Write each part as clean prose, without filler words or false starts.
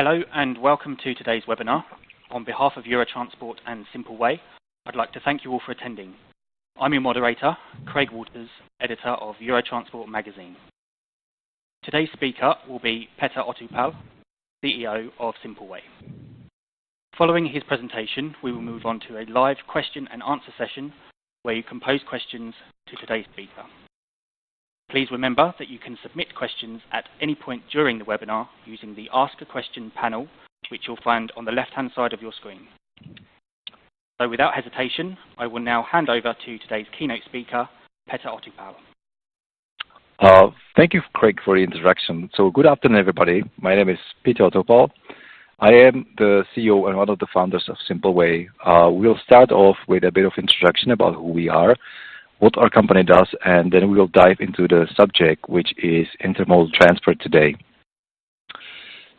Hello and welcome to today's webinar. On behalf of Eurotransport and Simpleway, I'd like to thank you all for attending. I'm your moderator, Craig Waters, editor of Eurotransport magazine. Today's speaker will be Peter Ottupal, CEO of Simpleway. Following his presentation, we will move on to a live question and answer session where you can pose questions to today's speaker. Please remember that you can submit questions at any point during the webinar using the Ask a Question panel, which you'll find on the left-hand side of your screen. So without hesitation, I will now hand over to today's keynote speaker, Peter Ottupal. Thank you, Craig, for the introduction. So good afternoon, everybody. My name is Peter Ottupal. I am the CEO and one of the founders of Simpleway. We'll start off with a bit of introduction about who we are, what our company does, and then we will dive into the subject, which is intermodal transport today.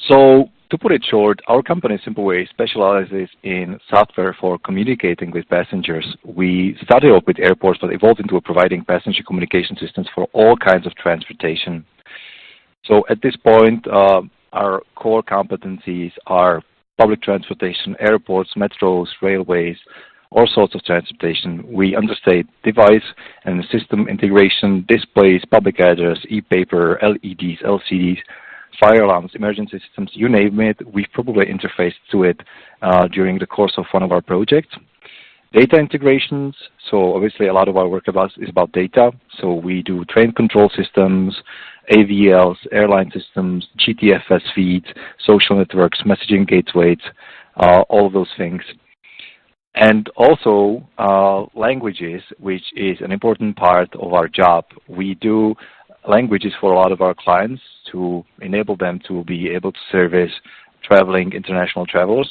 So to put it short, our company Simpleway specializes in software for communicating with passengers. We started off with airports, but evolved into providing passenger communication systems for all kinds of transportation. So at this point, our core competencies are public transportation, airports, metros, railways, all sorts of transportation. We understand device and system integration, displays, public address, e-paper, LEDs, LCDs, fire alarms, emergency systems, you name it. We've probably interfaced to it during the course of one of our projects. Data integrations, so obviously a lot of our work is about data. So we do train control systems, AVLs, airline systems, GTFS feeds, social networks, messaging gateways, all of those things. And also languages, which is an important part of our job. We do languages for a lot of our clients to enable them to be able to service traveling international travelers.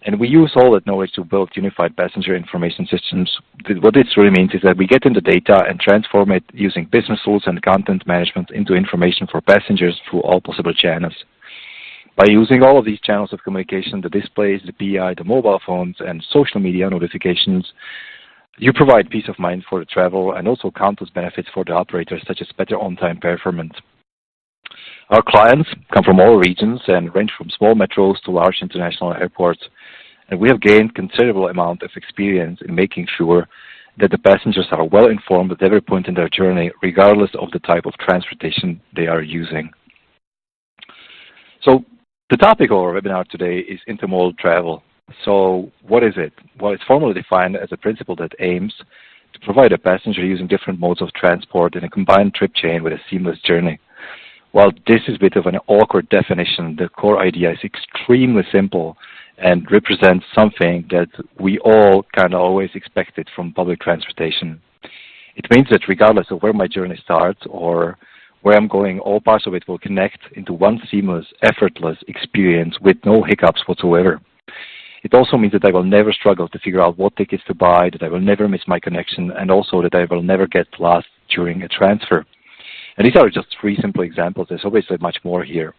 And we use all that knowledge to build unified passenger information systems. What this really means is that we get in the data and transform it using business rules and content management into information for passengers through all possible channels. By using all of these channels of communication, the displays, the PI, the mobile phones, and social media notifications, you provide peace of mind for the travel and also countless benefits for the operators, such as better on-time performance. Our clients come from all regions and range from small metros to large international airports. And we have gained considerable amount of experience in making sure that the passengers are well informed at every point in their journey, regardless of the type of transportation they are using. So the topic of our webinar today is intermodal travel. So what is it? Well, it's formally defined as a principle that aims to provide a passenger using different modes of transport in a combined trip chain with a seamless journey. While this is a bit of an awkward definition, the core idea is extremely simple and represents something that we all kind of always expected from public transportation. It means that regardless of where my journey starts or where I'm going, all parts of it will connect into one seamless, effortless experience with no hiccups whatsoever. It also means that I will never struggle to figure out what tickets to buy, that I will never miss my connection, and also that I will never get lost during a transfer. And these are just three simple examples. There's obviously much more here.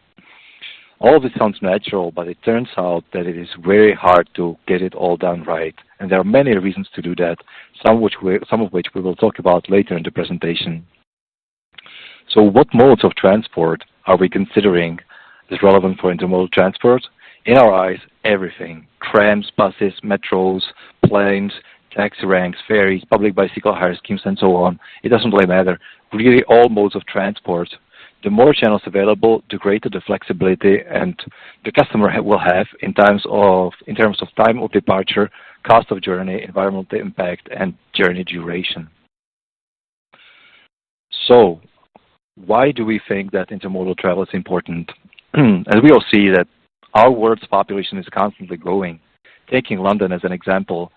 All of this sounds natural, but it turns out that it is very hard to get it all done right. And there are many reasons to do that, some of which we will talk about later in the presentation. So what modes of transport are we considering as relevant for intermodal transport? In our eyes, everything. Trams, buses, metros, planes, taxi ranks, ferries, public bicycle hire schemes, and so on. It doesn't really matter. Really all modes of transport. The more channels available, the greater the flexibility and the customer will have in terms of time of departure, cost of journey, environmental impact, and journey duration. So why do we think that intermodal travel is important? As we all see that our world's population is constantly growing. Taking London as an example,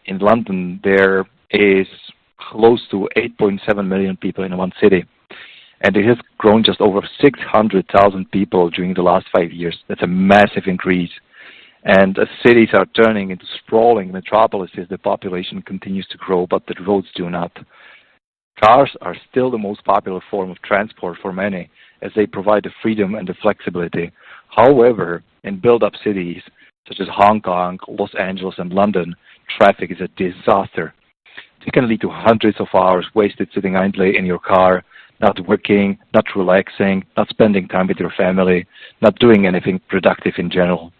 in London there is close to 8.7 million people in one city. And it has grown just over 600,000 people during the last 5 years. That's a massive increase. And as cities are turning into sprawling metropolises, the population continues to grow, but the roads do not. Cars are still the most popular form of transport for many, as they provide the freedom and the flexibility. However, in built-up cities, such as Hong Kong, Los Angeles, and London, traffic is a disaster. It can lead to hundreds of hours wasted sitting idly in your car, not working, not relaxing, not spending time with your family, not doing anything productive in general.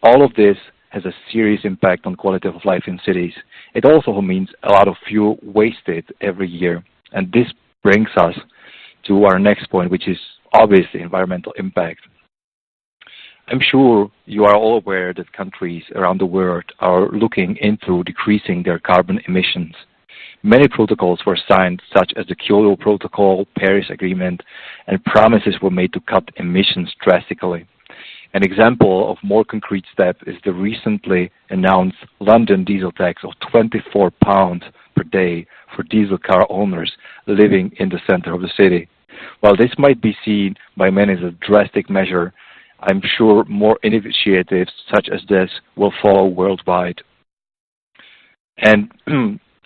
All of this has a serious impact on quality of life in cities. It also means a lot of fuel wasted every year. And this brings us to our next point, which is obviously environmental impact. I'm sure you are all aware that countries around the world are looking into decreasing their carbon emissions. Many protocols were signed, such as the Kyoto Protocol, Paris Agreement, and promises were made to cut emissions drastically. An example of more concrete step is the recently announced London diesel tax of £24 per day for diesel car owners living in the center of the city. While this might be seen by many as a drastic measure, I'm sure more initiatives such as this will follow worldwide. And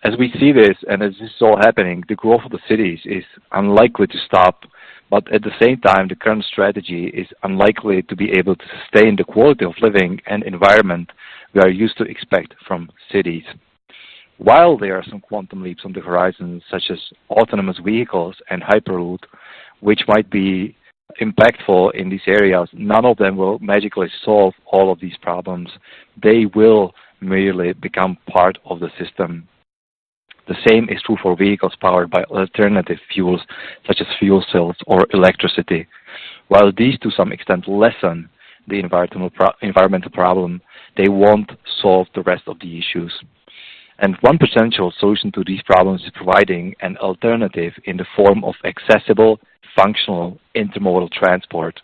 as we see this, and as this is all happening, the growth of the cities is unlikely to stop, but at the same time, the current strategy is unlikely to be able to sustain the quality of living and environment we are used to expect from cities. While there are some quantum leaps on the horizon, such as autonomous vehicles and Hyperloop, which might be impactful in these areas, none of them will magically solve all of these problems. They will merely become part of the system. The same is true for vehicles powered by alternative fuels, such as fuel cells or electricity. While these to some extent lessen the environmental problem, they won't solve the rest of the issues. And one potential solution to these problems is providing an alternative in the form of accessible, functional intermodal transport.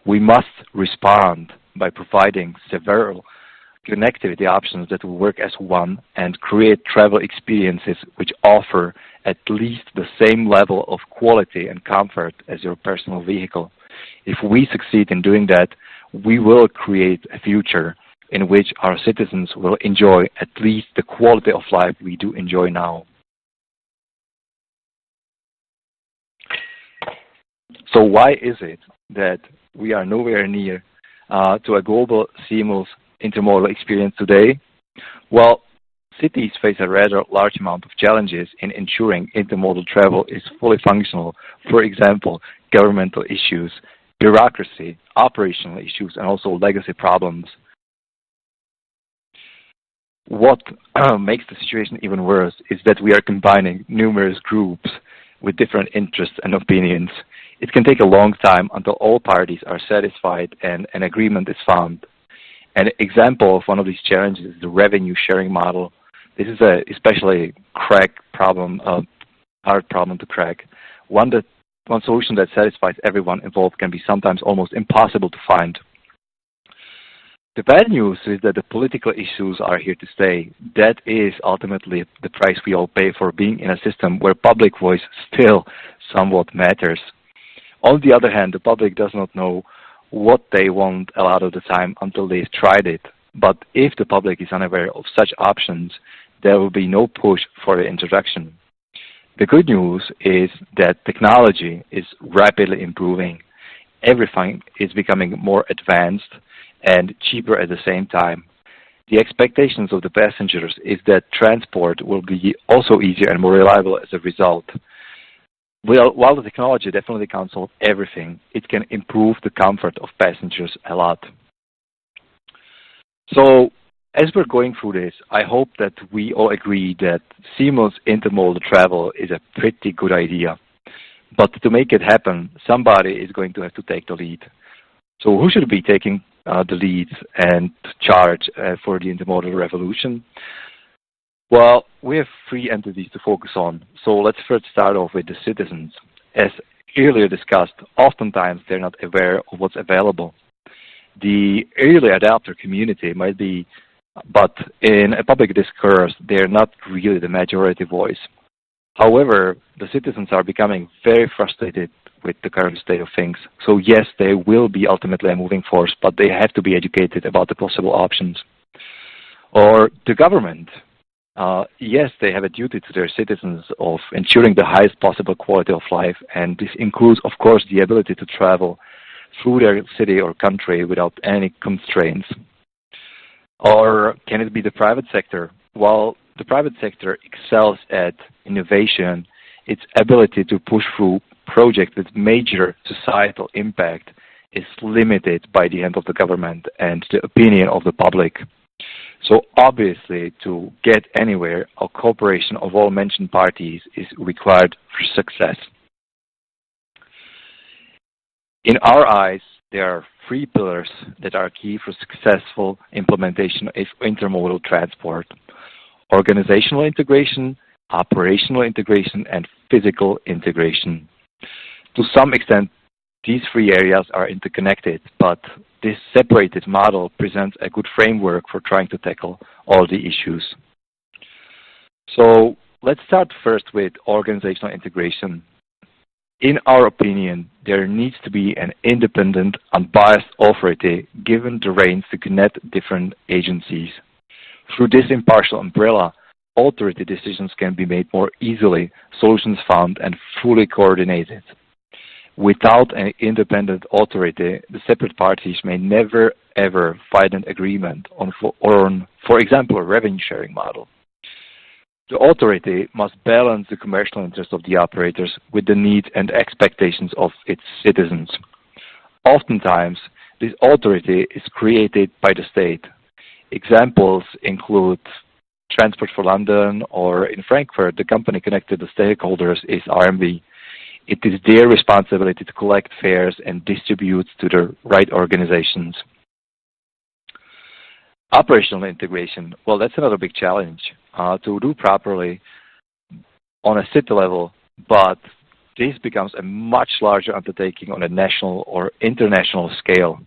We must respond by providing several connectivity options that will work as one and create travel experiences which offer at least the same level of quality and comfort as your personal vehicle. If we succeed in doing that, we will create a future in which our citizens will enjoy at least the quality of life we do enjoy now. So why is it that we are nowhere near to a global seamless intermodal experience today? Well, cities face a rather large amount of challenges in ensuring intermodal travel is fully functional. For example, governmental issues, bureaucracy, operational issues, and also legacy problems. What makes the situation even worse is that we are combining numerous groups with different interests and opinions. It can take a long time until all parties are satisfied and an agreement is found. An example of one of these challenges is the revenue sharing model. This is a especially hard problem to crack. One solution that satisfies everyone involved can be sometimes almost impossible to find. The bad news is that the political issues are here to stay. That is ultimately the price we all pay for being in a system where public voice still somewhat matters. On the other hand, the public does not know what they want a lot of the time until they've tried it. But if the public is unaware of such options, there will be no push for the introduction. The good news is that technology is rapidly improving. Everything is becoming more advanced and cheaper at the same time. The expectations of the passengers is that transport will be also easier and more reliable as a result. Well, while the technology definitely can't solve everything, it can improve the comfort of passengers a lot. So, as we're going through this, I hope that we all agree that seamless intermodal travel is a pretty good idea. But to make it happen, somebody is going to have to take the lead. So who should be taking the lead and charge for the intermodal revolution? Well, we have three entities to focus on. So let's first start off with the citizens. As earlier discussed, oftentimes they're not aware of what's available. The early adopter community might be, but in a public discourse, they're not really the majority voice. However, the citizens are becoming very frustrated with the current state of things. So yes, they will be ultimately a moving force, but they have to be educated about the possible options. Or the government. Yes, they have a duty to their citizens of ensuring the highest possible quality of life, and this includes, of course, the ability to travel through their city or country without any constraints. Or can it be the private sector? While the private sector excels at innovation its ability to push through projects with major societal impact is limited by the hand of the government and the opinion of the public. So obviously, to get anywhere, a cooperation of all mentioned parties is required for success. In our eyes, there are three pillars that are key for successful implementation of intermodal transport: organizational integration, operational integration, and physical integration. To some extent, these three areas are interconnected, but this separated model presents a good framework for trying to tackle all the issues. So let's start first with organizational integration. In our opinion, there needs to be an independent, unbiased authority given the reins to connect different agencies. Through this impartial umbrella, authority decisions can be made more easily, solutions found, and fully coordinated. Without an independent authority, the separate parties may never ever find an agreement on, for example, a revenue sharing model. The authority must balance the commercial interests of the operators with the needs and expectations of its citizens. Oftentimes, this authority is created by the state. Examples include Transport for London, or in Frankfurt, the company connected to stakeholders is RMB. It is their responsibility to collect fares and distribute to the right organizations. Operational integration, well, that's another big challenge to do properly on a city level, but this becomes a much larger undertaking on a national or international scale.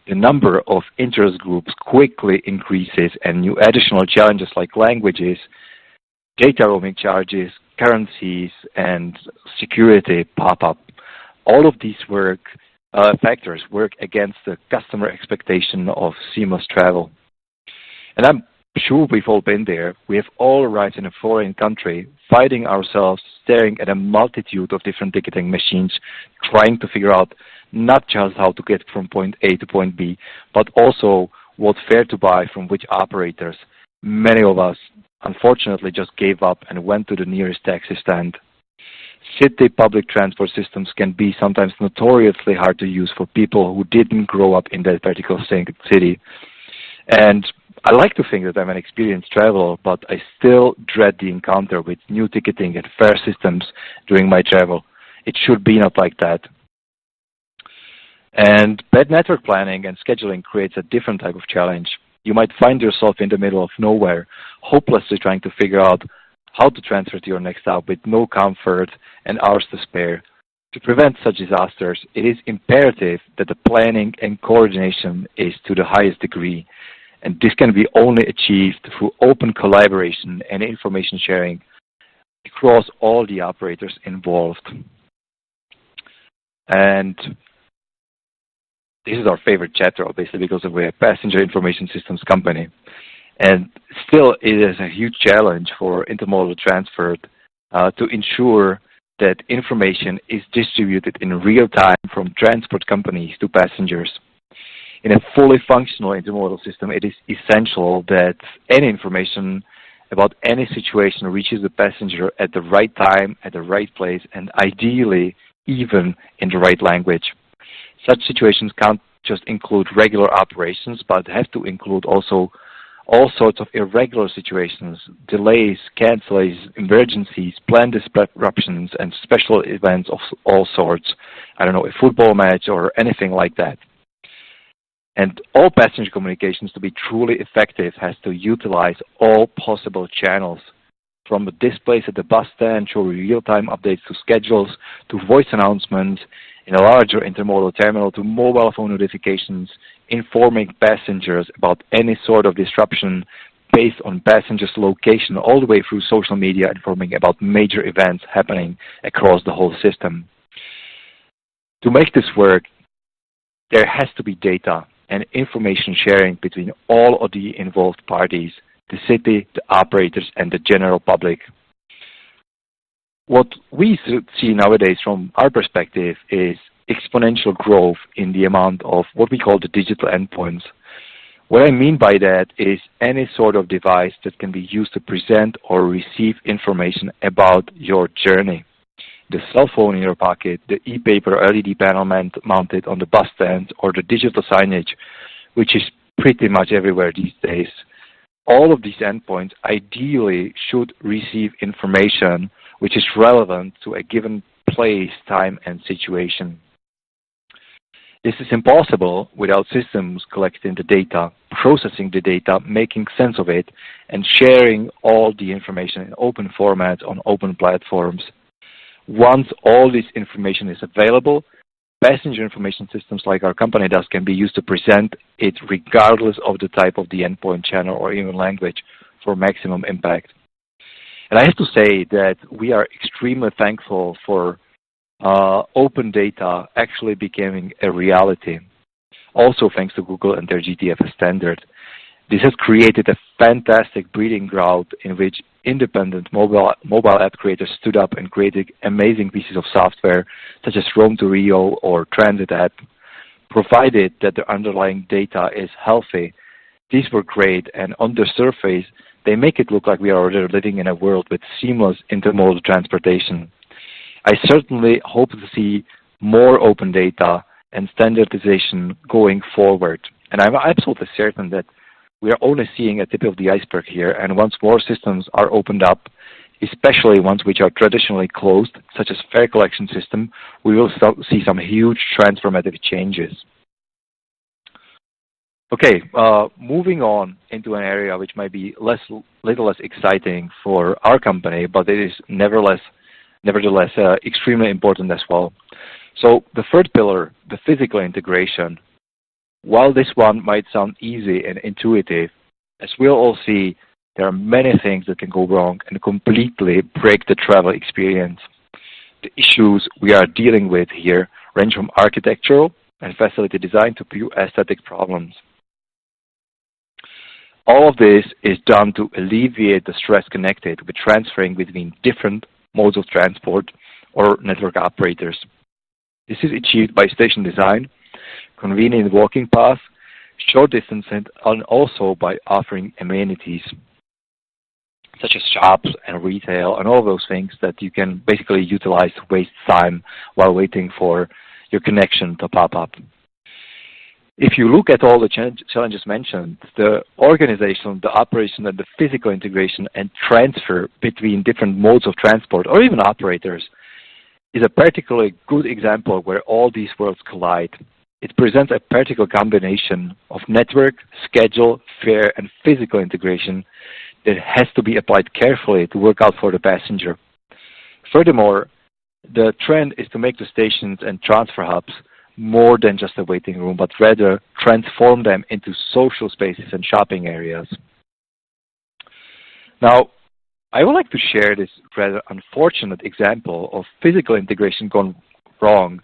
The number of interest groups quickly increases, and new additional challenges like languages, data roaming charges, currencies, and security pop up. All of these factors work against the customer expectation of seamless travel. And I'm sure we've all been there. We have all arrived in a foreign country, finding ourselves staring at a multitude of different ticketing machines, trying to figure out not just how to get from point A to point B, but also what fare to buy from which operators. Many of us, unfortunately, just gave up and went to the nearest taxi stand. City public transport systems can be sometimes notoriously hard to use for people who didn't grow up in that particular city. And I like to think that I'm an experienced traveler, but I still dread the encounter with new ticketing and fare systems during my travel. It should be not like that. And bad network planning and scheduling creates a different type of challenge. You might find yourself in the middle of nowhere, hopelessly trying to figure out how to transfer to your next stop with no comfort and hours to spare. To prevent such disasters, it is imperative that the planning and coordination is to the highest degree. And this can be only achieved through open collaboration and information sharing across all the operators involved. And this is our favorite chapter, obviously, because we're a passenger information systems company. And still, it is a huge challenge for intermodal transport to ensure that information is distributed in real time from transport companies to passengers. In a fully functional intermodal system, it is essential that any information about any situation reaches the passenger at the right time, at the right place, and ideally even in the right language. Such situations can't just include regular operations, but have to include also all sorts of irregular situations, delays, cancellations, emergencies, planned disruptions, and special events of all sorts. I don't know, a football match or anything like that. And all passenger communications to be truly effective has to utilize all possible channels, from the displays at the bus stand showing real-time updates to schedules, to voice announcements in a larger intermodal terminal, to mobile phone notifications, informing passengers about any sort of disruption based on passengers' location, all the way through social media informing about major events happening across the whole system. To make this work, there has to be data and information sharing between all of the involved parties, the city, the operators, and the general public. What we see nowadays from our perspective is exponential growth in the amount of what we call the digital endpoints. What I mean by that is any sort of device that can be used to present or receive information about your journey. the cell phone in your pocket, the e-paper LED panel mounted on the bus stand, or the digital signage, which is pretty much everywhere these days. All of these endpoints ideally should receive information which is relevant to a given place, time, and situation. This is impossible without systems collecting the data, processing the data, making sense of it, and sharing all the information in open formats on open platforms. Once all this information is available, passenger information systems like our company does can be used to present it regardless of the type of the endpoint, channel, or even language for maximum impact. And I have to say that we are extremely thankful for open data actually becoming a reality, also thanks to Google and their GTFS standard. This has created a fantastic breeding ground in which independent mobile app creators stood up and created amazing pieces of software, such as Rome to Rio or Transit app. Provided that the underlying data is healthy, these were great, and on the surface, they make it look like we are already living in a world with seamless intermodal transportation. I certainly hope to see more open data and standardization going forward. And I'm absolutely certain that we are only seeing a tip of the iceberg here, and once more systems are opened up, especially ones which are traditionally closed, such as fare collection system, we will see some huge transformative changes. Okay, moving on into an area which might be little less exciting for our company, but it is nevertheless extremely important as well. So the third pillar, the physical integration. While this one might sound easy and intuitive, as we'll all see, there are many things that can go wrong and completely break the travel experience. The issues we are dealing with here range from architectural and facility design to pure aesthetic problems. All of this is done to alleviate the stress connected with transferring between different modes of transport or network operators. This is achieved by station design, convenient walking paths, short distance, and also by offering amenities such as shops and retail and all those things that you can basically utilize to waste time while waiting for your connection to pop up. If you look at all the challenges mentioned, the organization, the operation, and the physical integration and transfer between different modes of transport or even operators is a particularly good example where all these worlds collide. It presents a practical combination of network, schedule, fare, and physical integration that has to be applied carefully to work out for the passenger. Furthermore, the trend is to make the stations and transfer hubs more than just a waiting room, but rather transform them into social spaces and shopping areas. Now, I would like to share this rather unfortunate example of physical integration gone wrong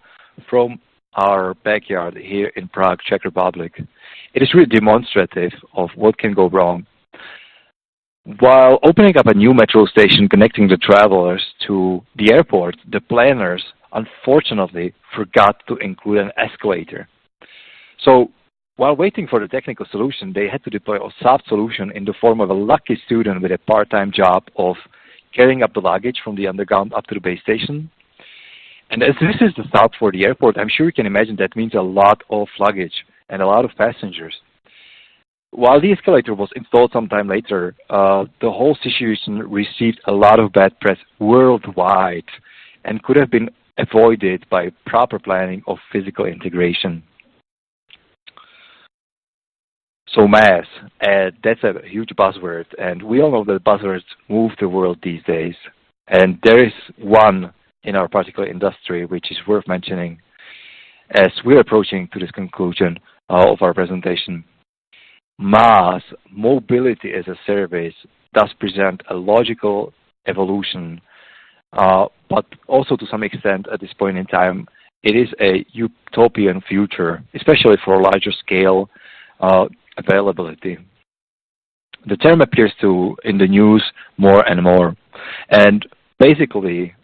from our backyard here in Prague, Czech Republic. It is really demonstrative of what can go wrong. While opening up a new metro station connecting the travelers to the airport, the planners unfortunately forgot to include an escalator. So while waiting for the technical solution, they had to deploy a soft solution in the form of a lucky student with a part-time job of carrying up the luggage from the underground up to the base station. And as this is the stop for the airport, I'm sure you can imagine that means a lot of luggage and a lot of passengers. While the escalator was installed sometime later, the whole situation received a lot of bad press worldwide and could have been avoided by proper planning of physical integration. So mass, that's a huge buzzword, and we all know that buzzwords move the world these days. And there is one in our particular industry which is worth mentioning as we're approaching to this conclusion of our presentation. Mass, mobility as a service, does present a logical evolution, but also to some extent at this point in time, it is a utopian future, especially for larger scale availability. The term appears in the news more and more, and basically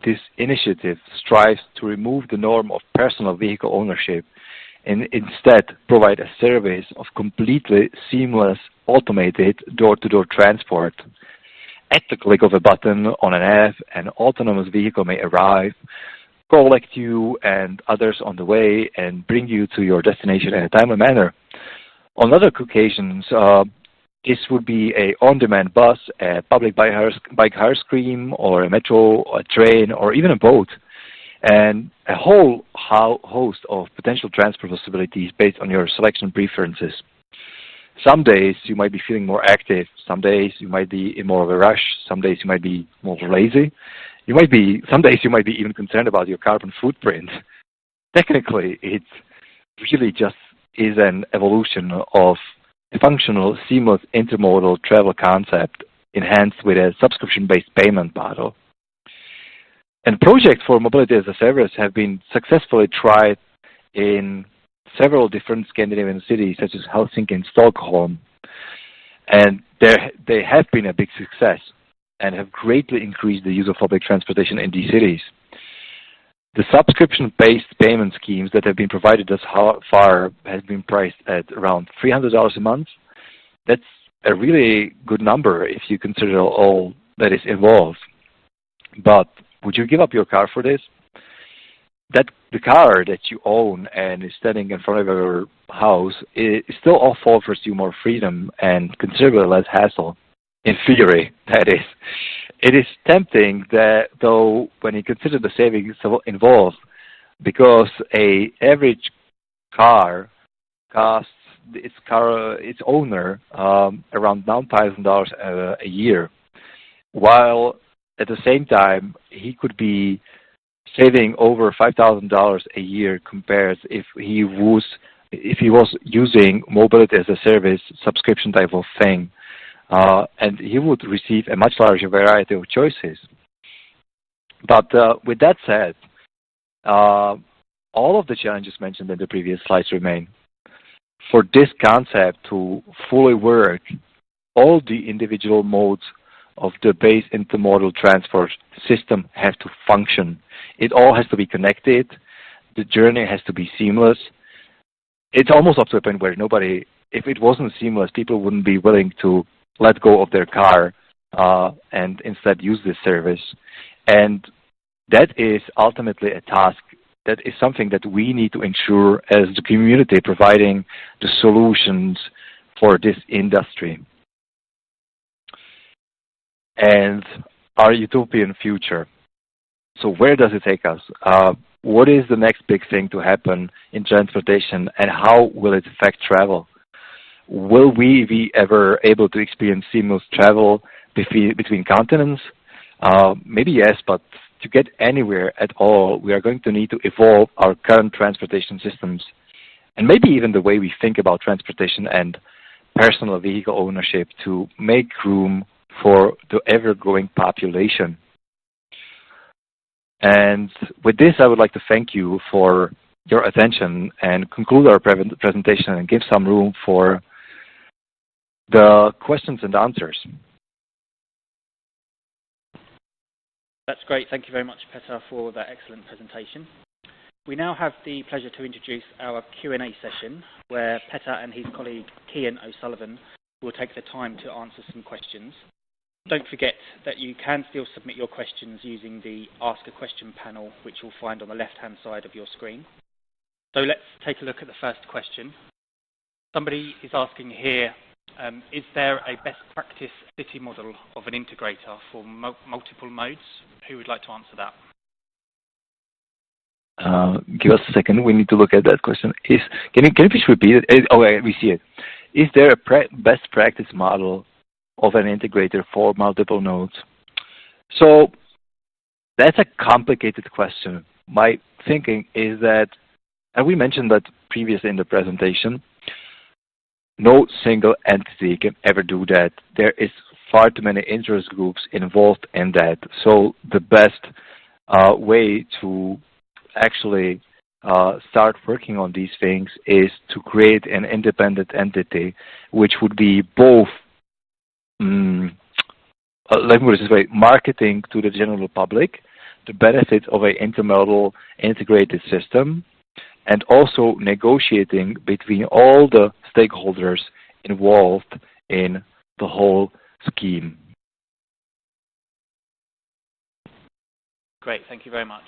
this initiative strives to remove the norm of personal vehicle ownership and instead provide a service of completely seamless, automated door-to-door transport. at the click of a button on an app, an autonomous vehicle may arrive, collect you and others on the way, and bring you to your destination in a timely manner. On other occasions, this would be a on-demand bus, a public bike hire scheme, or a metro, a train, or even a boat, and a whole host of potential transport possibilities based on your selection preferences. Some days you might be feeling more active, some days you might be in more of a rush, some days you might be more lazy. Some days you might be even concerned about your carbon footprint. Technically, it really just is an evolution of a functional, seamless, intermodal travel concept enhanced with a subscription-based payment model. And projects for mobility as a service have been successfully tried in several different Scandinavian cities, such as Helsinki and Stockholm. And they have been a big success and have greatly increased the use of public transportation in these cities. The subscription-based payment schemes that have been provided thus far have been priced at around $300 a month. That's a really good number if you consider all that is involved. But would you give up your car for this? The car that you own and is standing in front of your house, it still offers you more freedom and considerably less hassle. In theory, that is. It is tempting that, though, when you consider the savings involved, because an average car costs its owner around $9,000 a year, while at the same time he could be saving over $5,000 a year compared if he was using mobility as a service subscription type of thing. And he would receive a much larger variety of choices. But with that said, all of the challenges mentioned in the previous slides remain. For this concept to fully work, all the individual modes of the base intermodal transport system have to function. It all has to be connected. The journey has to be seamless. It's almost up to a point where if it wasn't seamless, people wouldn't be willing to let go of their car and instead use this service. And that is ultimately a task that is something that we need to ensure as the community providing the solutions for this industry. And our utopian future. So where does it take us? What is the next big thing to happen in transportation, and how will it affect travel? Will we be ever able to experience seamless travel between continents? Maybe yes, but to get anywhere at all, we are going to need to evolve our current transportation systems, and maybe even the way we think about transportation and personal vehicle ownership to make room for the ever-growing population. And with this, I would like to thank you for your attention and conclude our presentation and give some room for the questions and answers. That's great. Thank you very much, Petar, for that excellent presentation. We now have the pleasure to introduce our Q&A session, where Petar and his colleague, Kian O'Sullivan, will take the time to answer some questions. Don't forget that you can still submit your questions using the Ask a Question panel, which you'll find on the left-hand side of your screen. So let's take a look at the first question. Somebody is asking here, is there a best practice city model of an integrator for multiple modes? Who would like to answer that? Give us a second. We need to look at that question. Can you please repeat it? Oh, we see it. Is there a best practice model of an integrator for multiple nodes? So that's a complicated question. My thinking is that, and we mentioned that previously in the presentation, no single entity can ever do that. There is far too many interest groups involved in that. So the best way to actually start working on these things is to create an independent entity, which would be both let me put it this way, marketing to the general public the benefits of an intermodal integrated system, and also negotiating between all the stakeholders involved in the whole scheme. Great, thank you very much.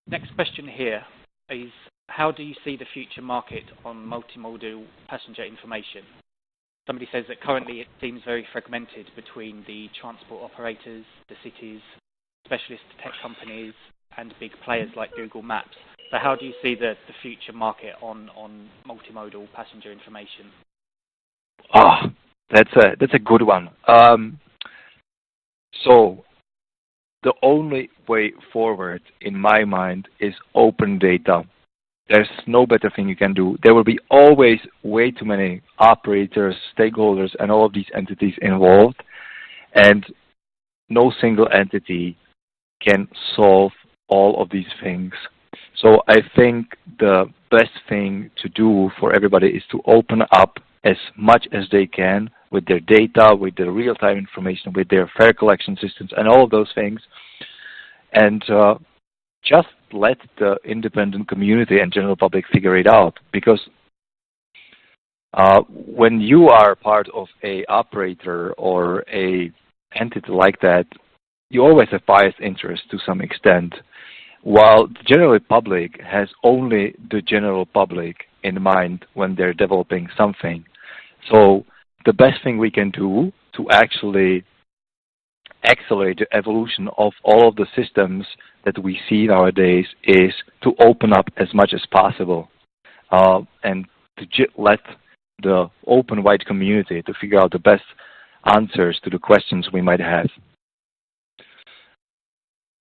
Next question here is, how do you see the future market on multimodal passenger information? Somebody says that currently it seems very fragmented between the transport operators, the cities, specialist tech companies, and big players like Google Maps. So how do you see the future market on multimodal passenger information? That's a good one. So the only way forward, in my mind, is open data. There's no better thing you can do. There will be always way too many operators, stakeholders, and all of these entities involved, and no single entity can solve all of these things. So I think the best thing to do for everybody is to open up as much as they can with their data, with their real-time information, with their fare collection systems, and all of those things, and just let the independent community and general public figure it out. Because when you are part of a operator or a entity like that, you always have biased interest to some extent, while the general public has only the general public in mind when they're developing something. So the best thing we can do to actually accelerate the evolution of all of the systems that we see nowadays is to open up as much as possible and to let the open wide community to figure out the best answers to the questions we might have.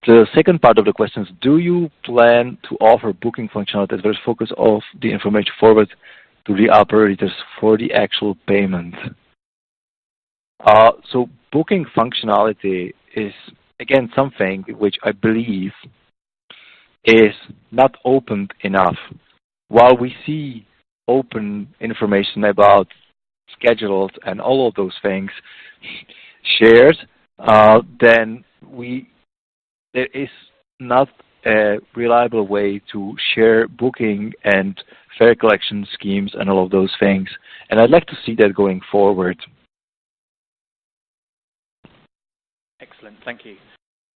The second part of the question is, do you plan to offer booking functionality as well as focus of the information forward to the operators for the actual payment? So booking functionality is, again, something which I believe is not opened enough. While we see open information about schedules and all of those things shared, then there is not a reliable way to share booking and fare collection schemes and all of those things. And I'd like to see that going forward. Excellent, thank you.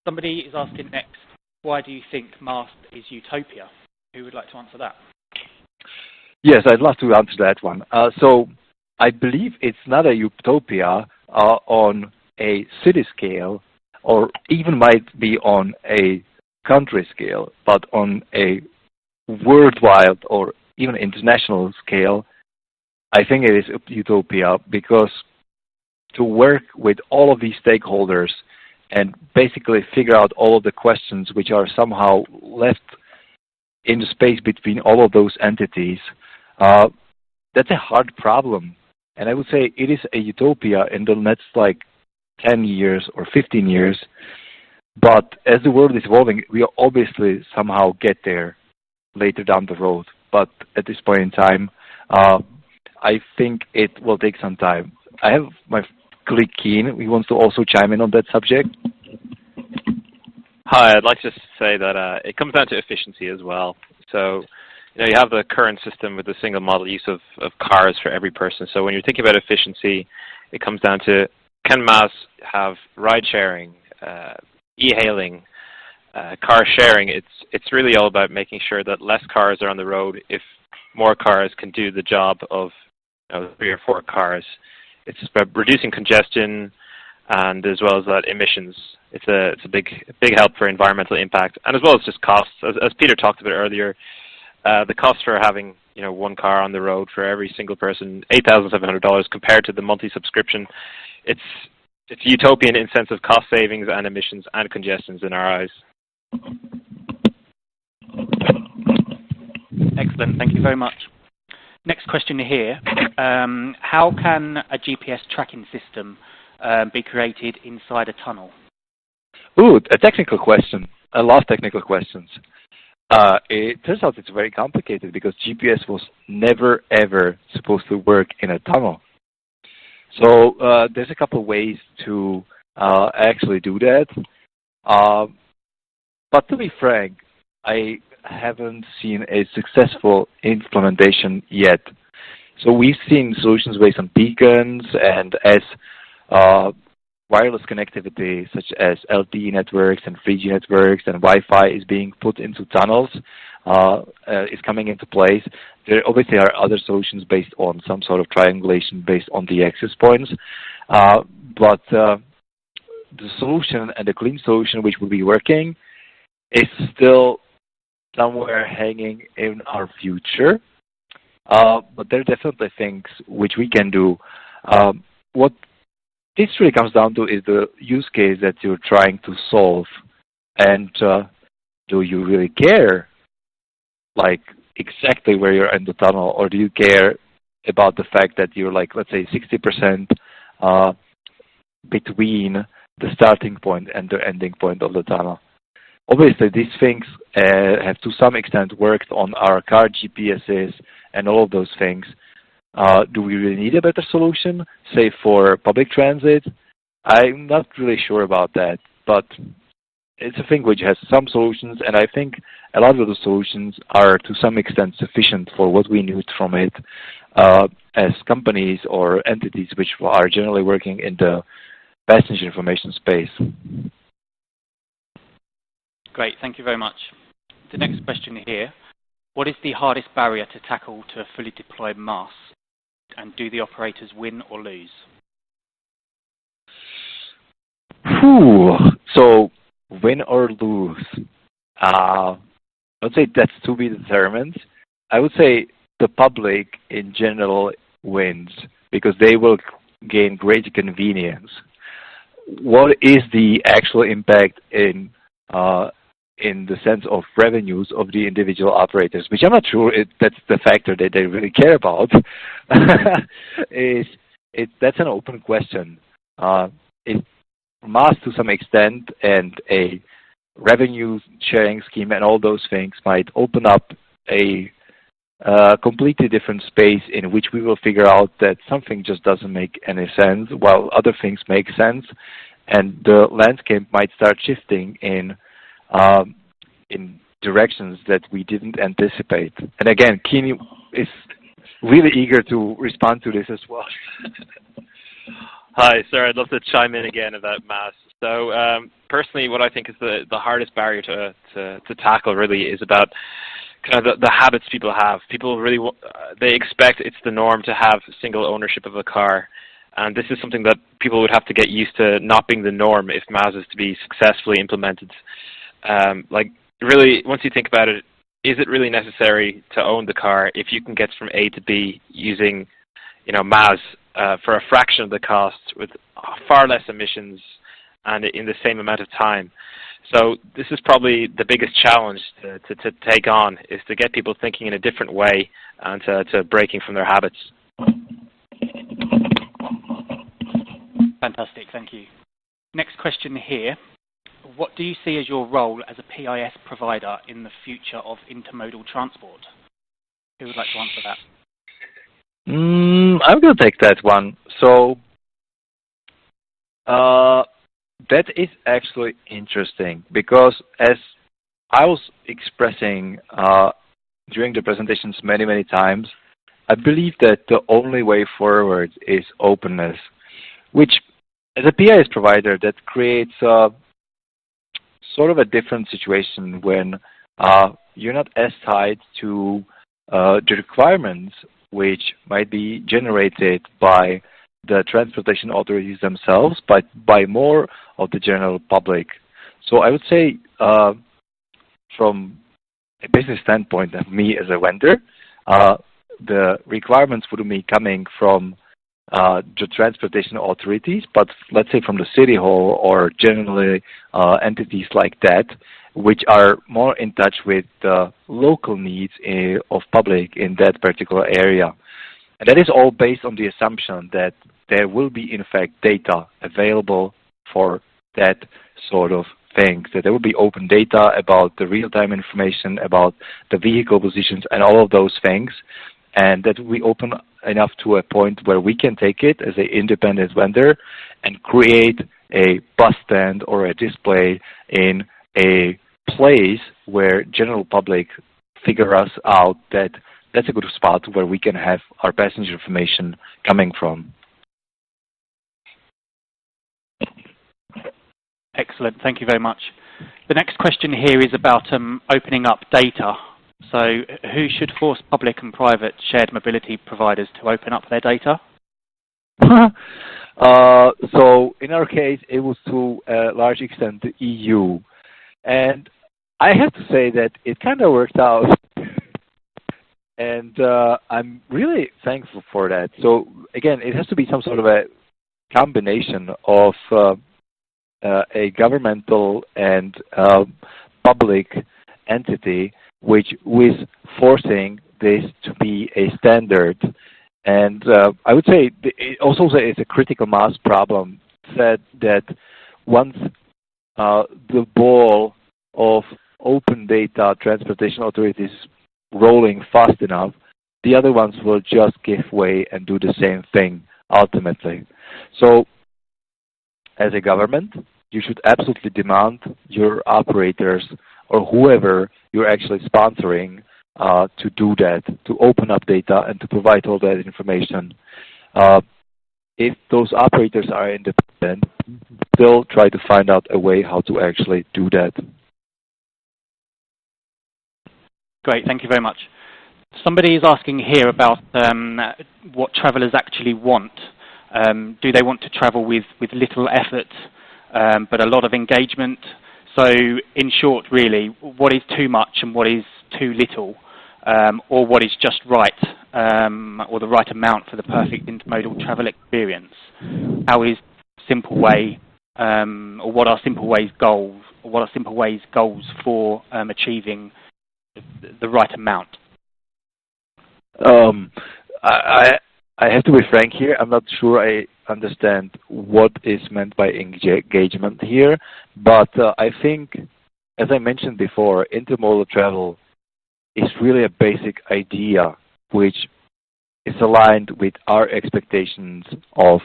Somebody is asking next, why do you think MAST is utopia? Who would like to answer that? Yes, I'd love to answer that one. So I believe it's not a utopia on a city scale, or even might be on a country scale, but on a worldwide or even international scale, I think it is a utopia, because to work with all of these stakeholders and basically figure out all of the questions which are somehow left in the space between all of those entities, that's a hard problem. And I would say it is a utopia in the next 10 years or 15 years. But as the world is evolving, we will obviously somehow get there later down the road. But at this point in time, I think it will take some time. I have my colleague Keen. He wants to also chime in on that subject. Hi, I'd like to just say that it comes down to efficiency as well. So, you have the current system with the single model use of cars for every person. So when you're thinking about efficiency, it comes down to, can MAS have ride sharing, e-hailing, car sharing? It's really all about making sure that less cars are on the road if more cars can do the job of 3 or 4 cars. It's about reducing congestion and as well as that emissions. It's a big help for environmental impact, and as well as just costs. As Peter talked about earlier, the cost for having 1 car on the road for every single person, $8,700 compared to the monthly subscription. It's utopian in sense of cost savings and emissions and congestions in our eyes. Excellent, thank you very much. Next question here. How can a GPS tracking system be created inside a tunnel? Ooh, a technical question. I love technical questions. It turns out it's very complicated because GPS was never, ever supposed to work in a tunnel. So there's a couple of ways to actually do that. But to be frank, I haven't seen a successful implementation yet. So we've seen solutions based on beacons, and as wireless connectivity such as LTE networks and 3G networks and Wi-Fi is being put into tunnels, is coming into place. There obviously are other solutions based on some sort of triangulation based on the access points, but the solution and the clean solution which will be working is still somewhere hanging in our future. But there are definitely things which we can do. What this really comes down to is the use case that you're trying to solve, and do you really care, like exactly where you're in the tunnel, or do you care about the fact that you're like, let's say, 60% between the starting point and the ending point of the tunnel? Obviously, these things have to some extent worked on our car GPSs and all of those things. Do we really need a better solution, say for public transit? I'm not really sure about that, but it's a thing which has some solutions, and I think a lot of the solutions are to some extent sufficient for what we need from it as companies or entities which are generally working in the passenger information space. Great, thank you very much. The next question here, what is the hardest barrier to tackle to fully deploy MAS, and do the operators win or lose? So, win or lose? I'd say that's to be determined. I would say the public in general wins because they will gain great convenience. What is the actual impact in the sense of revenues of the individual operators, which I'm not sure that's the factor that they really care about, that's an open question. MAS to some extent and a revenue sharing scheme and all those things might open up a completely different space in which we will figure out that something just doesn't make any sense while other things make sense, and the landscape might start shifting in directions that we didn't anticipate. And again, Kini is really eager to respond to this as well. Hi, sir. I'd love to chime in again about MAS. So personally, what I think is the hardest barrier to tackle really is about kind of the habits people have. People really they expect it's the norm to have single ownership of a car, and this is something that people would have to get used to not being the norm if MAS is to be successfully implemented. Like really, once you think about it, is it really necessary to own the car if you can get from A to B using, MAS for a fraction of the cost with far less emissions and in the same amount of time? So this is probably the biggest challenge to take on, is to get people thinking in a different way and to breaking from their habits. Fantastic, thank you. Next question here. What do you see as your role as a PIS provider in the future of intermodal transport? Who would like to answer that? I'm going to take that one. So that is actually interesting because, as I was expressing during the presentations many times, I believe that the only way forward is openness, which as a PIS provider, that creates sort of a different situation when you're not as tied to the requirements which might be generated by the transportation authorities themselves, but by more of the general public. So I would say from a business standpoint of me as a vendor, the requirements would be coming from the transportation authorities, but let's say from the city hall or generally entities like that, which are more in touch with the local needs of public in that particular area. And that is all based on the assumption that there will be, in fact, data available for that sort of thing, that there will be open data about the real-time information, about the vehicle positions and all of those things, and that we open enough to a point where we can take it as an independent vendor and create a bus stand or a display in a place where general public figure us out that that's a good spot where we can have our passenger information coming from. Excellent. Thank you very much. The next question here is about opening up data. So who should force public and private shared mobility providers to open up their data? So in our case, it was to a large extent the EU. And I have to say that it kind of worked out. And I'm really thankful for that. So again, it has to be some sort of a combination of a governmental and public entity which was forcing this to be a standard. And I would say it also is a critical mass problem that once the ball of open data transportation authorities rolling fast enough, the other ones will just give way and do the same thing ultimately. So as a government, you should absolutely demand your operators or whoever you're actually sponsoring to do that, to open up data and to provide all that information. If those operators are independent, they'll try to find out a way how to actually do that. Great, thank you very much. Somebody is asking here about what travelers actually want. Do they want to travel with little effort but a lot of engagement? So in short, really, what is too much and what is too little, or what is just right, or the right amount for the perfect intermodal travel experience? How is Simpleway, or what are Simpleway's goals? Or what are Simpleway's goals for achieving the right amount? I have to be frank here. I'm not sure I understand what is meant by engagement here, but I think, as I mentioned before, intermodal travel is really a basic idea which is aligned with our expectations of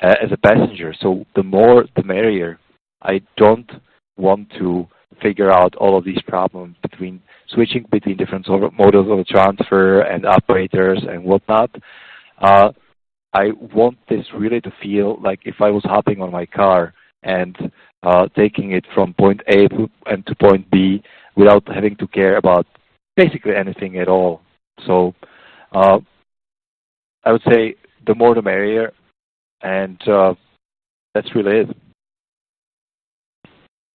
as a passenger. So the more, the merrier. I don't want to figure out all of these problems between switching between different sort of modes of transfer and operators and whatnot. I want this really to feel like if I was hopping on my car and taking it from point A to point B without having to care about basically anything at all. So I would say the more the merrier, and that's really it.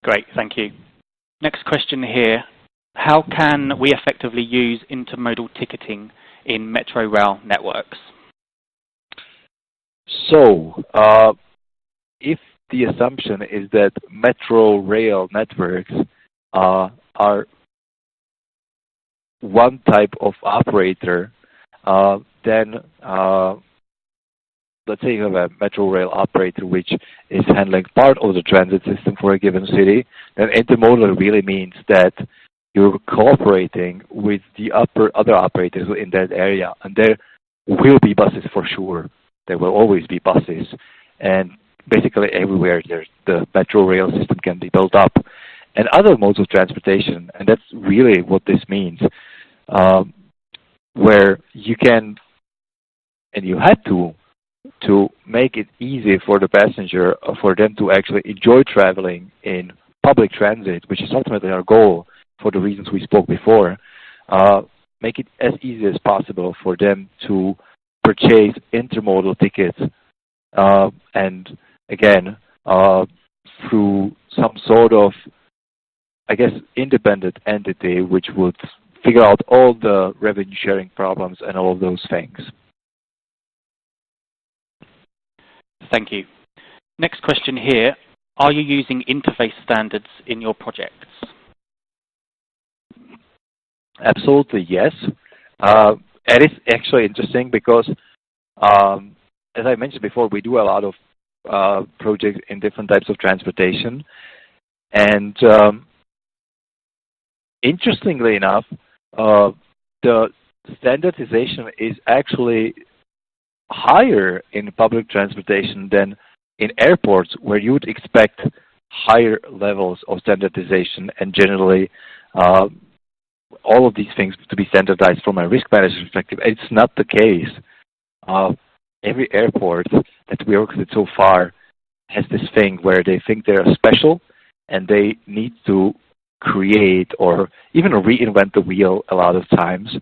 Great, thank you. Next question here. How can we effectively use intermodal ticketing in metro rail networks? So, if the assumption is that metro rail networks are one type of operator, then let's say you have a metro rail operator which is handling part of the transit system for a given city, then intermodal really means that you're cooperating with the other operators in that area, and there will be buses for sure. There will always be buses, and basically everywhere the metro rail system can be built up. And other modes of transportation, and that's really what this means, where you can, and you had to make it easy for the passenger, for them to actually enjoy traveling in public transit, which is ultimately our goal for the reasons we spoke before, make it as easy as possible for them to purchase intermodal tickets, and again, through some sort of, I guess, independent entity which would figure out all the revenue sharing problems and all of those things. Thank you. Next question here. Are you using interface standards in your projects? Absolutely, yes. It is actually interesting because, as I mentioned before, we do a lot of projects in different types of transportation. And interestingly enough, the standardization is actually higher in public transportation than in airports, where you would expect higher levels of standardization and generally all of these things to be standardized from a risk management perspective. It's not the case. Every airport that we worked with so far has this thing where they think they're special and they need to create or even reinvent the wheel a lot of times,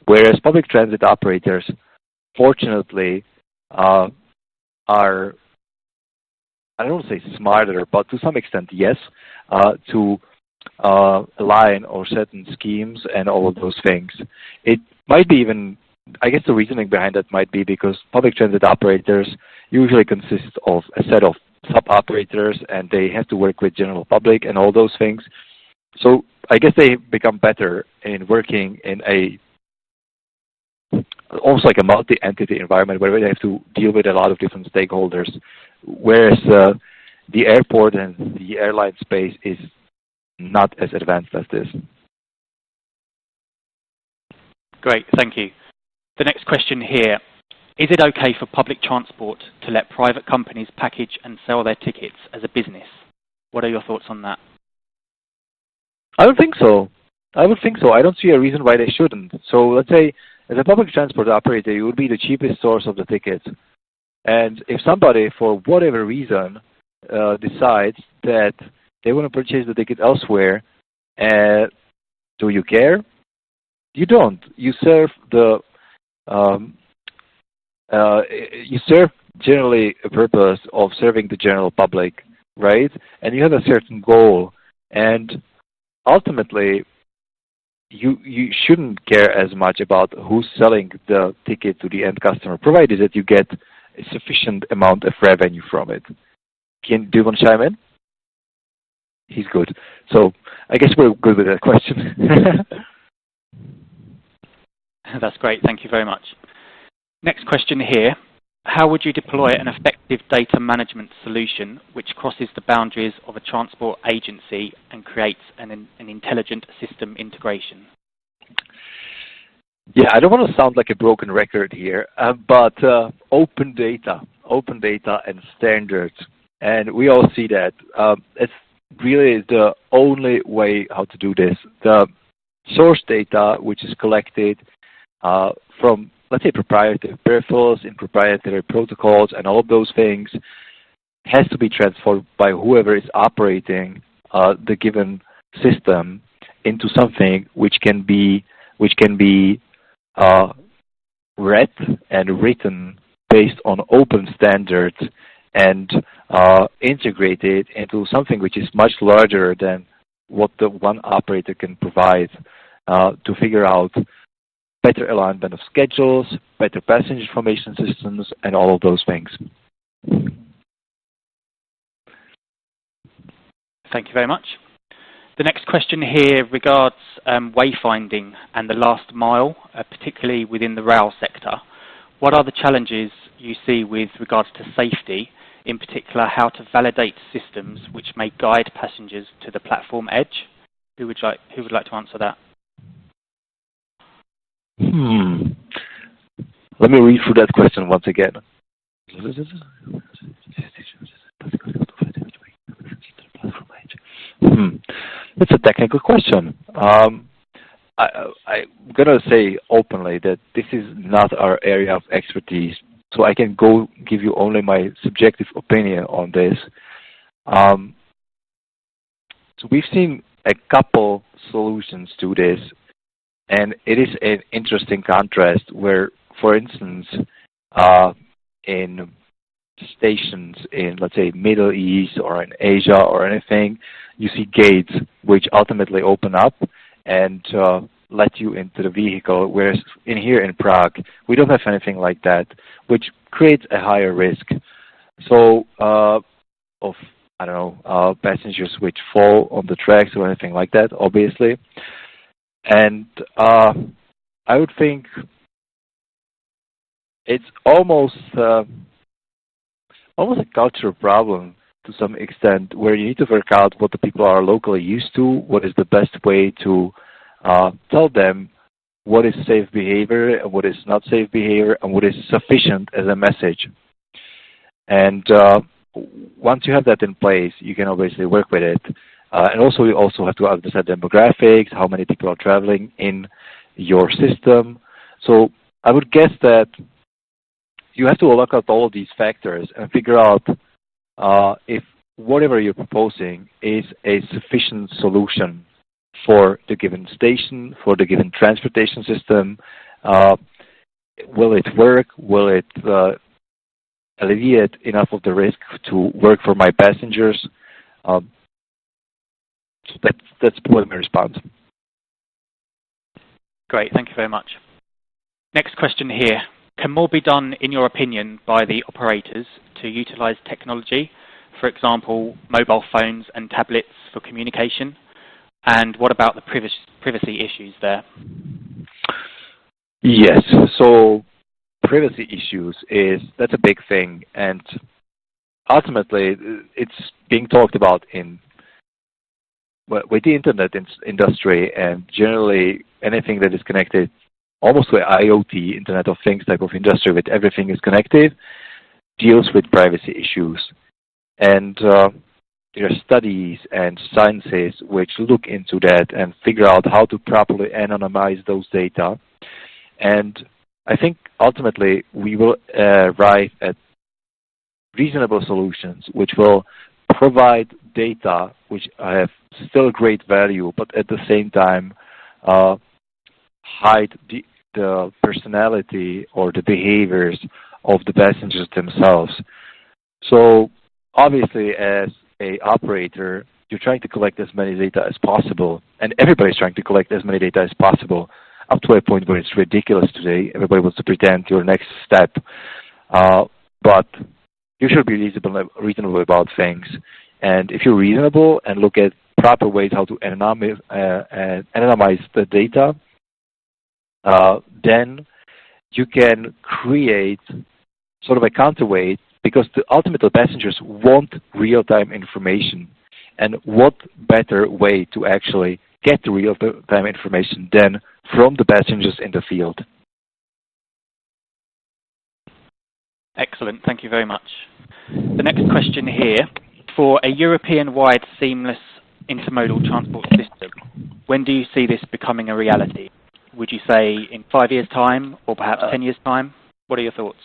whereas public transit operators, fortunately, are, I don't want to say smarter, but to some extent, yes, to align or certain schemes and all of those things. It might be even, I guess the reasoning behind that might be because public transit operators usually consist of a set of sub-operators, and they have to work with general public and all those things. So I guess they become better in working in almost like a multi-entity environment where they have to deal with a lot of different stakeholders, whereas the airport and the airline space is not as advanced as this. Great, thank you. The next question here, is it okay for public transport to let private companies package and sell their tickets as a business? What are your thoughts on that? I don't think so. I would think so. I don't see a reason why they shouldn't. So let's say, as a public transport operator, you would be the cheapest source of the tickets. And if somebody, for whatever reason, decides that they want to purchase the ticket elsewhere, do you care? You don't. You serve the you serve generally a purpose of serving the general public, right? And you have a certain goal, and ultimately, you shouldn't care as much about who's selling the ticket to the end customer, provided that you get a sufficient amount of revenue from it. Do you want to chime in? He's good. So I guess we're good with that question. That's great. Thank you very much. Next question here. How would you deploy an effective data management solution which crosses the boundaries of a transport agency and creates an intelligent system integration? Yeah, I don't want to sound like a broken record here, but open data and standards. And we all see that. It's really the only way how to do this. The source data, which is collected from, let's say, proprietary peripherals in proprietary protocols and all of those things, has to be transformed by whoever is operating the given system into something which can be read and written based on open standards and integrated into something which is much larger than what the one operator can provide to figure out better alignment of schedules, better passenger information systems, and all of those things. Thank you very much. The next question here regards wayfinding and the last mile, particularly within the rail sector. What are the challenges you see with regards to safety, in particular how to validate systems which may guide passengers to the platform edge? Who would like to answer that? Let me read through that question once again. It's a technical question. I'm going to say openly that this is not our area of expertise, so I can give you only my subjective opinion on this. So we've seen a couple solutions to this, and it is an interesting contrast where, for instance, in stations in, let's say, Middle East or in Asia or anything, you see gates which ultimately open up and let you into the vehicle, whereas here in Prague, we don't have anything like that, which creates a higher risk. So of, I don't know, passengers which fall on the tracks or anything like that, obviously. And I would think it's almost a cultural problem to some extent, where you need to work out what the people are locally used to, what is the best way to tell them what is safe behavior and what is not safe behavior and what is sufficient as a message. And once you have that in place, you can obviously work with it. And also, you also have to understand demographics, how many people are traveling in your system. So I would guess that you have to look at all of these factors and figure out if whatever you're proposing is a sufficient solution for the given station, for the given transportation system. Will it work? Will it alleviate enough of the risk to work for my passengers? So that's my response. Great, thank you very much. Next question here. Can more be done, in your opinion, by the operators to utilize technology, for example, mobile phones and tablets for communication? And what about the privacy issues there? Yes, so privacy issues that's a big thing, and ultimately it's being talked about with the internet industry, and generally anything that is connected almost to IoT, Internet of Things type of industry, with everything is connected, deals with privacy issues. And there are studies and sciences which look into that and figure out how to properly anonymize those data. And I think ultimately we will arrive at reasonable solutions which will provide data which have still great value, but at the same time hide the personality or the behaviors of the passengers themselves. So obviously, as an operator, you're trying to collect as many data as possible, and everybody's trying to collect as many data as possible, up to a point where it's ridiculous today. Everybody wants to pretend your next step. But you should be reasonable about things. And if you're reasonable and look at proper ways how to anonymize the data, then you can create sort of a counterweight, because the ultimate passengers want real-time information. And what better way to actually get the real-time information than from the passengers in the field? Excellent, thank you very much. The next question here, for a European-wide seamless intermodal transport system, when do you see this becoming a reality? Would you say in 5 years' time, or perhaps 10 years' time? What are your thoughts?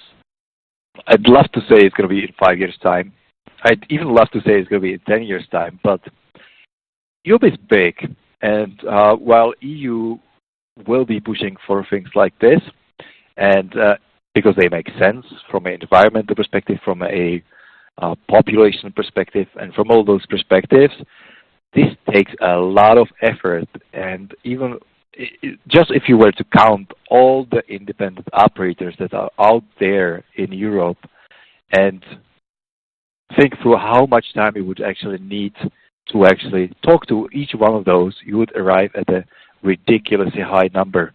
I'd love to say it's going to be in 5 years' time. I'd even love to say it's going to be in 10 years' time, but Europe is big, and while EU will be pushing for things like this, and because they make sense from an environmental perspective, from a population perspective, and from all those perspectives, this takes a lot of effort. And even just if you were to count all the independent operators that are out there in Europe and think through how much time you would actually need to actually talk to each one of those, you would arrive at a ridiculously high number.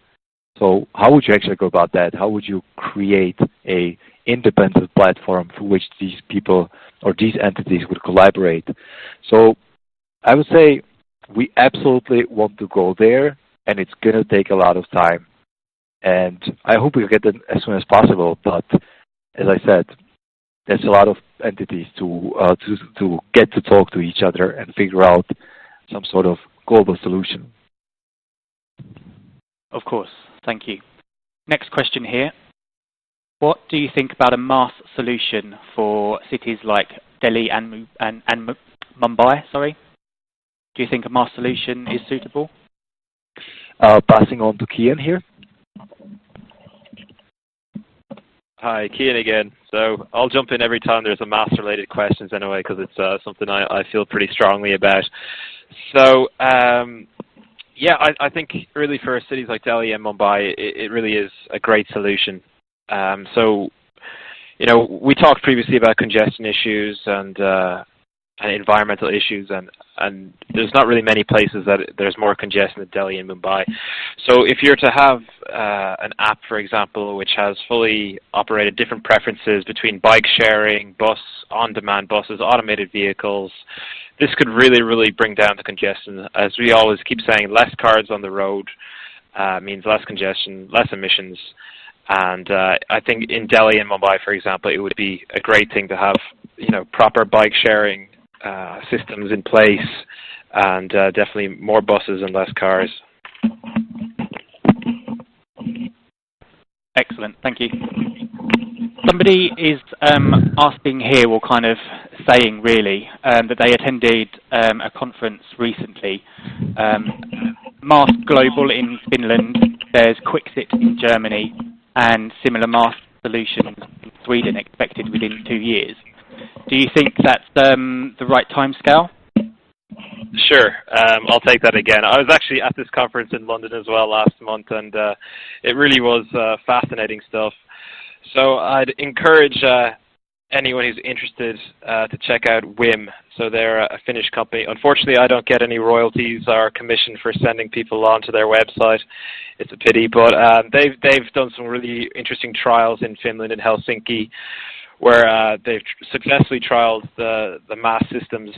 So how would you actually go about that? How would you create a independent platform for which these people or these entities would collaborate? So I would say we absolutely want to go there, and it's going to take a lot of time. And I hope we'll get it as soon as possible. But as I said, there's a lot of entities to get to talk to each other and figure out some sort of global solution. Of course, thank you. Next question here. What do you think about a mass solution for cities like Delhi and Mumbai? Sorry, do you think a mass solution is suitable? Passing on to Kian here. Hi, Kian again. So I'll jump in every time there's a mass-related questions anyway, because it's something I feel pretty strongly about. So yeah, I think really for cities like Delhi and Mumbai, it really is a great solution. So, you know, we talked previously about congestion issues and environmental issues, and there's not really many places that there's more congestion than Delhi and Mumbai. So if you're to have an app, for example, which has fully operated different preferences between bike sharing, bus, on-demand buses, automated vehicles, this could really, really bring down the congestion. As we always keep saying, less cars on the road means less congestion, less emissions. And I think in Delhi and Mumbai, for example, it would be a great thing to have, you know, proper bike sharing systems in place, and definitely more buses and less cars. Excellent, thank you. Somebody is asking here, or kind of saying, really, that they attended a conference recently. Mass Global in Finland, there's Quixit in Germany, and similar mass solutions in Sweden expected within 2 years. Do you think that's the right timescale? Sure, I'll take that again. I was actually at this conference in London as well last month, and it really was fascinating stuff. So I'd encourage anyone who's interested to check out WIM. So they're a Finnish company. Unfortunately, I don't get any royalties or commission for sending people onto their website. It's a pity, but they've done some really interesting trials in Finland and Helsinki, where they've successfully trialed the mass systems.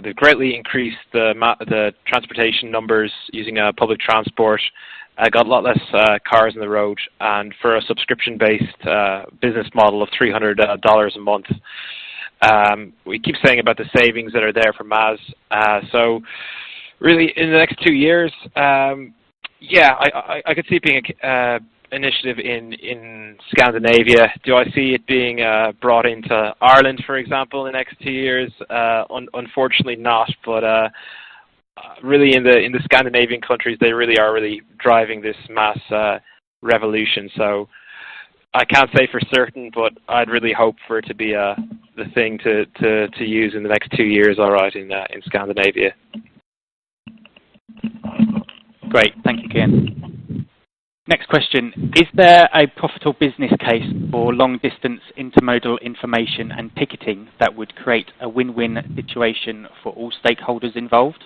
They've greatly increased the transportation numbers using public transport. Got a lot less cars on the road, and for a subscription-based business model of $300 a month. We keep saying about the savings that are there for MAS. So really, in the next 2 years, yeah, I could see it being an initiative in Scandinavia. Do I see it being brought into Ireland, for example, in the next 2 years? Unfortunately not, but really in the Scandinavian countries, they really are driving this mass revolution. So I can't say for certain, but I'd really hope for it to be the thing to use in the next 2 years, all right, in Scandinavia. Great, thank you, Kian. Next question. Is there a profitable business case for long-distance intermodal information and ticketing that would create a win-win situation for all stakeholders involved?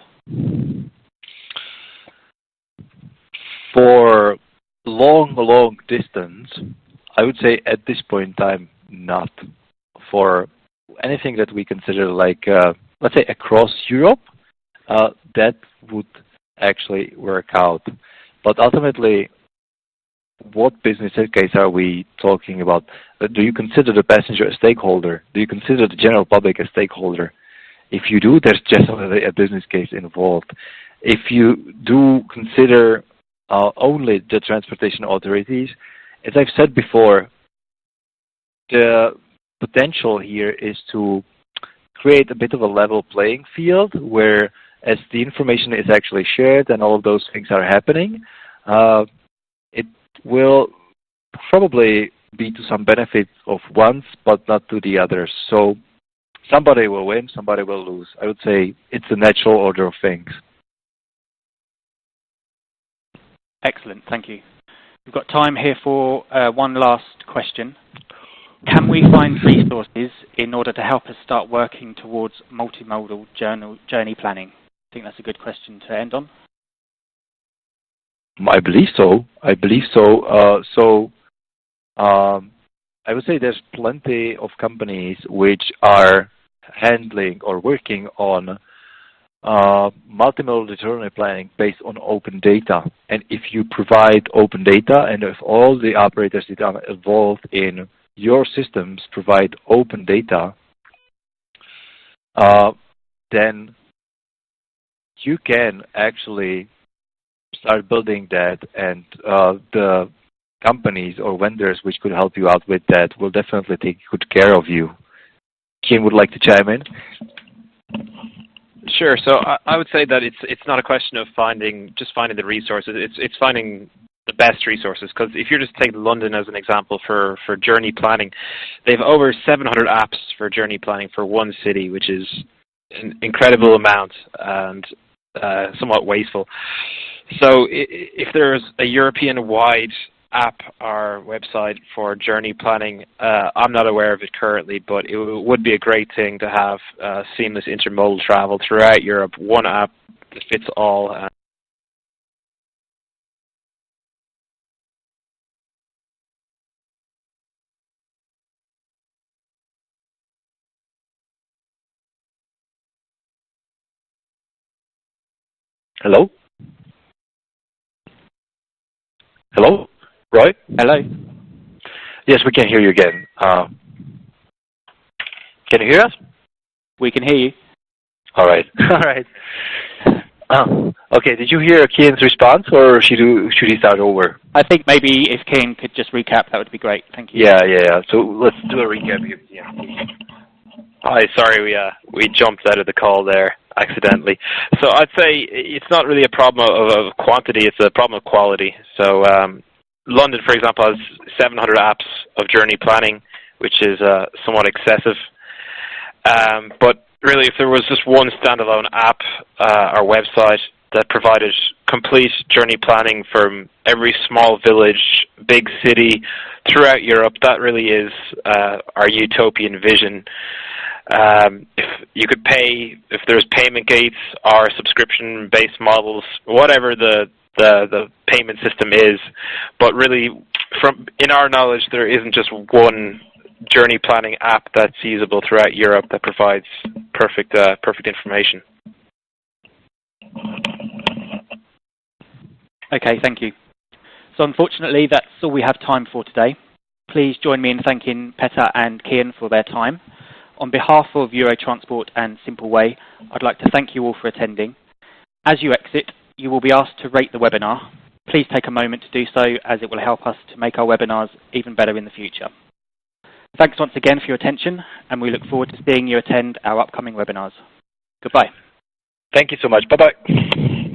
For long distance, I would say at this point in time, not. For anything that we consider like, let's say across Europe, that would actually work out. But ultimately, what business case are we talking about? Do you consider the passenger a stakeholder? Do you consider the general public a stakeholder? If you do, there's generally a business case involved. If you do consider only the transportation authorities, as I've said before, the potential here is to create a bit of a level playing field where as the information is actually shared and all of those things are happening, it will probably be to some benefit of ones, but not to the others. So somebody will win, somebody will lose. I would say it's a natural order of things. Excellent, thank you. We've got time here for one last question. Can we find resources in order to help us start working towards multimodal journey planning? I think that's a good question to end on. I believe so. I would say there's plenty of companies which are handling or working on multimodal journey planning based on open data. And if you provide open data, and if all the operators that are involved in your systems provide open data, then you can actually start building that, and the companies or vendors which could help you out with that will definitely take good care of you. Kim would like to chime in? Sure. So I would say that it's not a question of finding the resources. It's finding the best resources. Because if you just take London as an example for journey planning, they have over 700 apps for journey planning for one city, which is an incredible amount and somewhat wasteful. So if there's a European-wide app or website for journey planning, I'm not aware of it currently, but it would be a great thing to have seamless intermodal travel throughout Europe, one app that fits all. Hello? Hello? Roy? Hello? Yes, we can hear you again. Can you hear us? We can hear you. All right. All right. Okay, did you hear Kian's response, or should he start over? I think maybe if Kian could just recap, that would be great. Thank you. Yeah. So let's do a recap here. Yeah. Hi, sorry, we jumped out of the call there accidentally. So I'd say it's not really a problem of quantity, it's a problem of quality. So London, for example, has 700 apps of journey planning, which is somewhat excessive. But really, if there was just one standalone app or website that provided complete journey planning from every small village, big city throughout Europe, that really is our utopian vision. If you could pay, if there's payment gates or subscription-based models, whatever the payment system is, but really, in our knowledge, there isn't just one journey planning app that's usable throughout Europe that provides perfect information. Okay, thank you. So unfortunately, that's all we have time for today. Please join me in thanking Petter and Kian for their time. On behalf of Eurotransport and Simpleway, I'd like to thank you all for attending. As you exit, you will be asked to rate the webinar. Please take a moment to do so, as it will help us to make our webinars even better in the future. Thanks once again for your attention, and we look forward to seeing you attend our upcoming webinars. Goodbye. Thank you so much. Bye-bye.